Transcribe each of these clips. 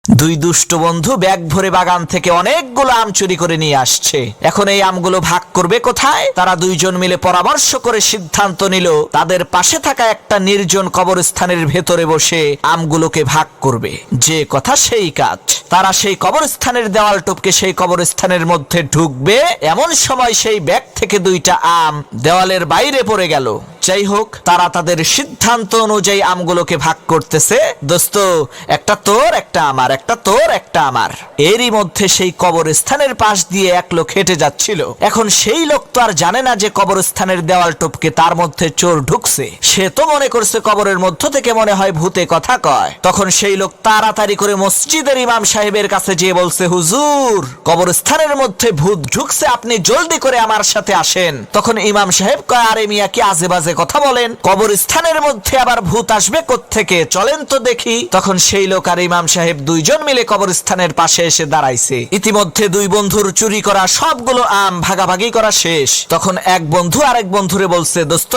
দুই দুষ্ট বন্ধু ব্যাগ ভরে বাগান থেকে অনেকগুলো আম চুরি করে নিয়ে আসছে। এখন এই আমগুলো ভাগ করবে কোথায়? তারা দুইজন মিলে পরামর্শ করে সিদ্ধান্ত নিল তাদের পাশে থাকা একটা নির্জন কবরস্থানের ভেতরে বসে আমগুলোকে ভাগ করবে। যে কথা সেই কাজ। তারা সেই কবরস্থানের দেওয়াল টপকে সেই কবরস্থানের মধ্যে ঢুকবে, এমন সময় সেই ব্যাগ থেকে দুইটা আম দেওয়ালের বাইরে পড়ে গেল। যাই হোক, তারা তাদের সিদ্ধান্ত অনুযায়ী আমগুলোকে ভাগ করতেছে। দোস্ত, একটা তোর একটা আমার, একটা তোর একটা আমার। এরই মধ্যে সেই কবরস্থানের পাশ দিয়ে এক লোক হেঁটে যাচ্ছিল। এখন সেই লোক তো আর জানে না যে কবরস্থানের দেওয়াল টপকে তার মধ্যে চোর ঢুকছে। সে তো মনে করছে কবরের মধ্য থেকে মনে হয় ভূতে কথা কয়। তখন সেই লোক তাড়াতাড়ি করে মসজিদের ইমাম সাহেবের কাছে যেয়ে বলছে, হুজুর, কবরস্থানের মধ্যে ভূত ঢুকছে, আপনি জলদি করে আমার সাথে আসেন। তখন ইমাম সাহেব কয়, আরে মিয়া, কি আজে বাজে কথা বলেন, কবরস্থানের মধ্যে আবার ভূত আসবে কোত্থেকে, চলেন তো দেখি। তখন সেই লোক আর ইমাম সাহেব দুইজন মিলে কবরস্থানের পাশে এসে দাঁড়াইছে। ইতিমধ্যে দুই বন্ধুর চুরি করা সবগুলো আম ভাগাভাগি করা শেষ। তখন এক বন্ধু আরেক বন্ধুরে বলছে, দোস্ত,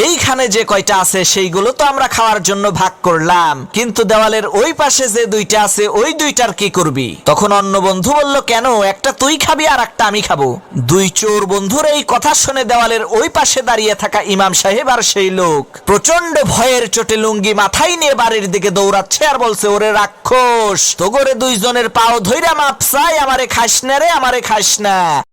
এইখানে যে কয়টা আছে সেইগুলো তো আমরা খাওয়ার জন্য ভাগ করলাম, কিন্তু দেওয়ালের ওই পাশে যে দুইটা আছে ওই দুইটার কি করবি? তখন অন্য বন্ধু বলল, কেন, একটা তুই খাবি আর একটা আমি খাবো। দুই চোর বন্ধুর এই কথা শুনে দেওয়ালের ওই পাশে দাঁড়িয়ে থাকা ইমাম সাহেব আর সেই লোক প্রচন্ড ভয়ের চোটে লুঙ্গি মাথায় নিয়ে বাড়ির দিকে দৌড়াচ্ছে আর বলছে, ওরে রাক্ষস, তোগরে দুইজনের পাও ধইরা মাপ চাই, আমারে খাস না রে, আমারে খাস না।